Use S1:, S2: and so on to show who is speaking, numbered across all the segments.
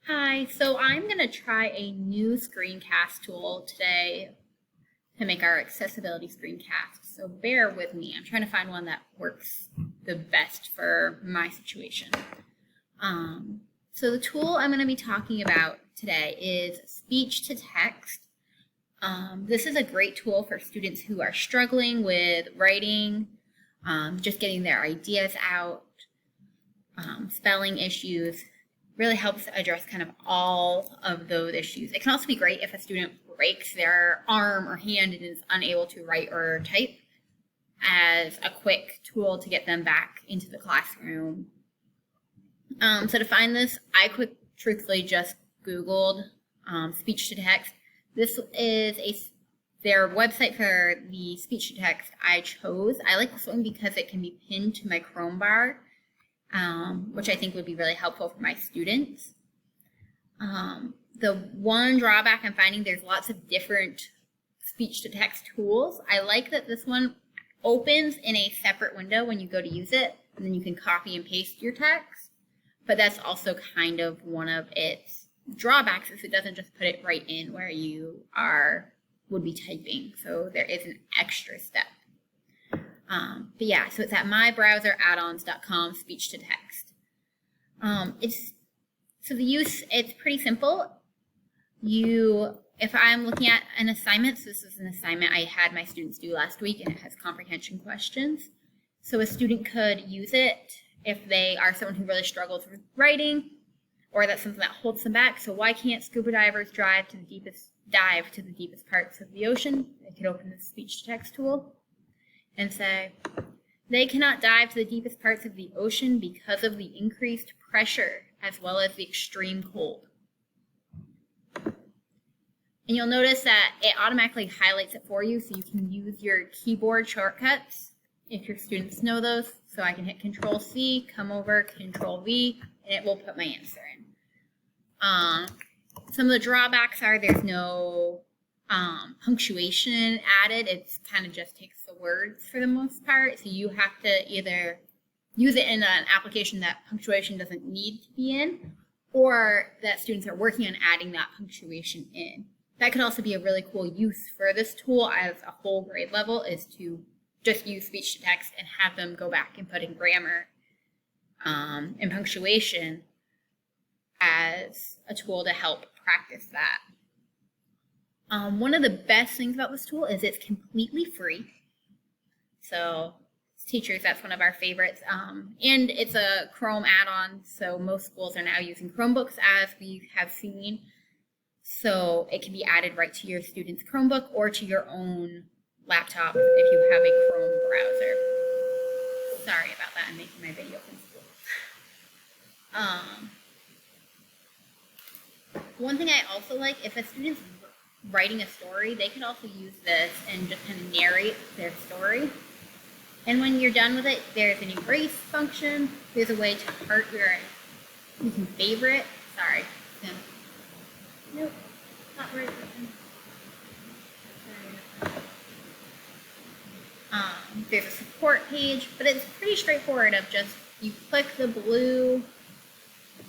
S1: Hi, so I'm going to try a new screencast tool today to make our accessibility screencast. So bear with me. I'm trying to find one that works the best for my situation. So the tool I'm going to be talking about today is speech to text. This is a great tool for students who are struggling with writing, just getting their ideas out, spelling issues. Really helps address kind of all of those issues. It can also be great if a student breaks their arm or hand and is unable to write or type, as a quick tool to get them back into the classroom. So to find this, I truthfully just Googled speech to text. This is their website for the speech to text I chose. I like this one because it can be pinned to my Chrome bar, which I think would be really helpful for my students. The one drawback I'm finding, there's lots of different speech-to-text tools. I like that this one opens in a separate window when you go to use it, and then you can copy and paste your text. But that's also kind of one of its drawbacks, is it doesn't just put it right in where you would be typing. So there is an extra step. But yeah, so it's at mybrowseraddons.com speech to text. It's pretty simple. If I'm looking at an assignment, so this is an assignment I had my students do last week, and it has comprehension questions. So a student could use it if they are someone who really struggles with writing, or that's something that holds them back. So why can't scuba divers dive to the deepest parts of the ocean? They could open the speech to text tool and say, they cannot dive to the deepest parts of the ocean because of the increased pressure as well as the extreme cold. And you'll notice that it automatically highlights it for you, so you can use your keyboard shortcuts if your students know those. So I can hit Control-C, come over, Control-V, and it will put my answer in. Some of the drawbacks are there's no punctuation added. It's kind of just takes the words for the most part. So you have to either use it in an application that punctuation doesn't need to be in, or that students are working on adding that punctuation in. That could also be a really cool use for this tool as a whole grade level, is to just use speech to text and have them go back and put in grammar and punctuation as a tool to help practice that. One of the best things about this tool is it's completely free. So as teachers, that's one of our favorites. And it's a Chrome add-on, so most schools are now using Chromebooks, as we have seen. So it can be added right to your student's Chromebook or to your own laptop if you have a Chrome browser. Sorry about that, I'm making my video from school. One thing I also like, if a student's writing a story, they could also use this and just kind of narrate their story. And when you're done with it, there's an erase function. There's a way to heart you can favorite. Sorry. Nope, not right. There's a support page, but it's pretty straightforward of just you click the blue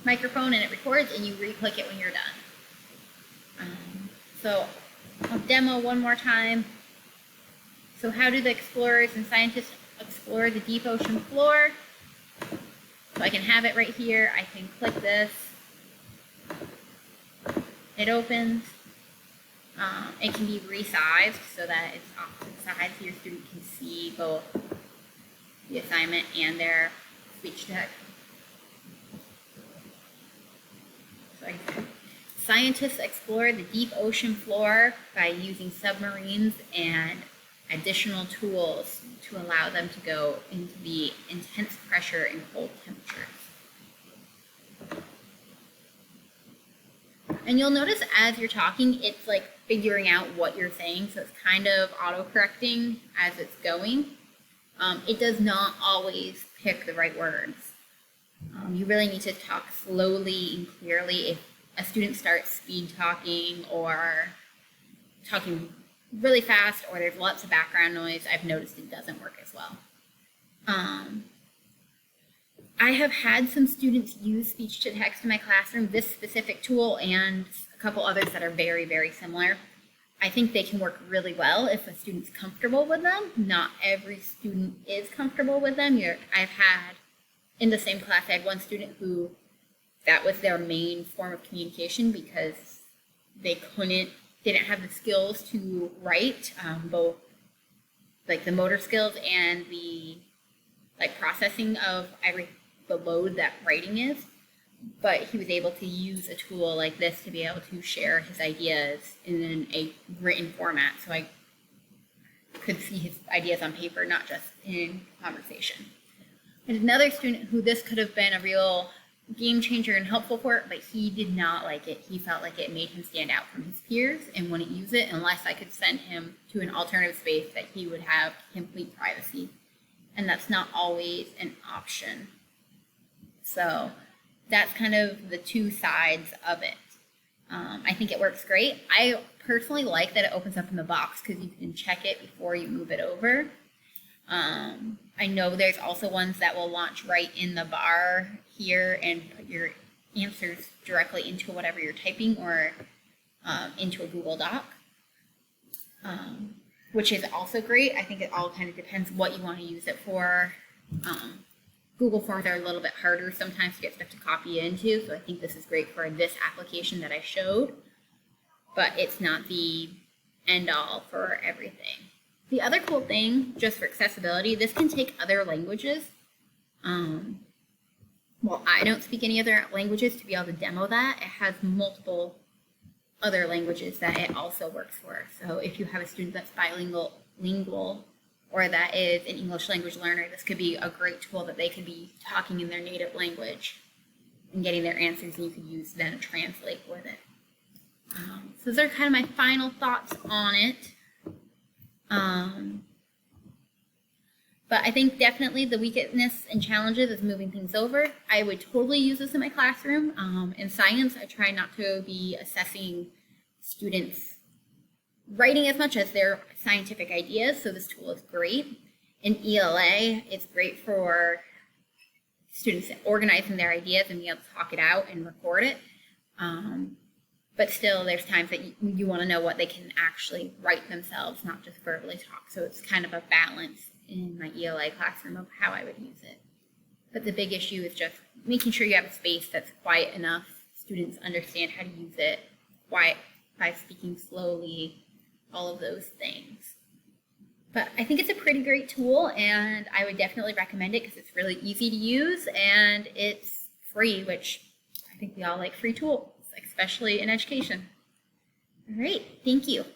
S1: microphone and it records, and you re-click it when you're done. So I'll demo one more time. So how do the explorers and scientists explore the deep ocean floor? So I can have it right here. I can click this. It opens. It can be resized so that it's off to the side so your student can see both the assignment and their speech text. So scientists explore the deep ocean floor by using submarines and additional tools to allow them to go into the intense pressure and cold temperatures. And you'll notice as you're talking, it's like figuring out what you're saying, so it's kind of auto-correcting as it's going. It does not always pick the right words. You really need to talk slowly and clearly. If a student starts speed talking or talking really fast, or there's lots of background noise, I've noticed it doesn't work as well. I have had some students use speech to text in my classroom, this specific tool and a couple others that are very, very similar. I think they can work really well if a student's comfortable with them. Not every student is comfortable with them. I've had, in the same class, I had one student who that was their main form of communication because they didn't have the skills to write, both like the motor skills and the processing of the load that writing is. But he was able to use a tool like this to be able to share his ideas in a written format. So I could see his ideas on paper, not just in conversation. And another student who this could have been a real game changer and helpful for, but he did not like it. He felt like it made him stand out from his peers and wouldn't use it unless I could send him to an alternative space that he would have complete privacy. And that's not always an option. So that's kind of the two sides of it. I think it works great. I personally like that it opens up in the box because you can check it before you move it over. I know there's also ones that will launch right in the bar here and put your answers directly into whatever you're typing or into a Google Doc, which is also great. I think it all kind of depends what you want to use it for. Google Forms are a little bit harder sometimes to get stuff to copy into, so I think this is great for this application that I showed, but it's not the end-all for everything. The other cool thing, just for accessibility, this can take other languages. Well, I don't speak any other languages to be able to demo that. It has multiple other languages that it also works for. So if you have a student that's bilingual, or that is an English language learner, this could be a great tool that they could be talking in their native language and getting their answers, and you could use then translate with it. So those are kind of my final thoughts on it. But I think definitely the weakness and challenges is moving things over. I would totally use this in my classroom. In science, I try not to be assessing students' writing as much as their scientific ideas, so this tool is great. In ELA, it's great for students organizing their ideas and being able to talk it out and record it. But still, there's times that you want to know what they can actually write themselves, not just verbally talk. So it's kind of a balance in my ELA classroom of how I would use it. But the big issue is just making sure you have a space that's quiet enough, students understand how to use it, quiet by speaking slowly, all of those things. But I think it's a pretty great tool, and I would definitely recommend it because it's really easy to use and it's free, which I think we all like free tools, especially in education. All right, thank you.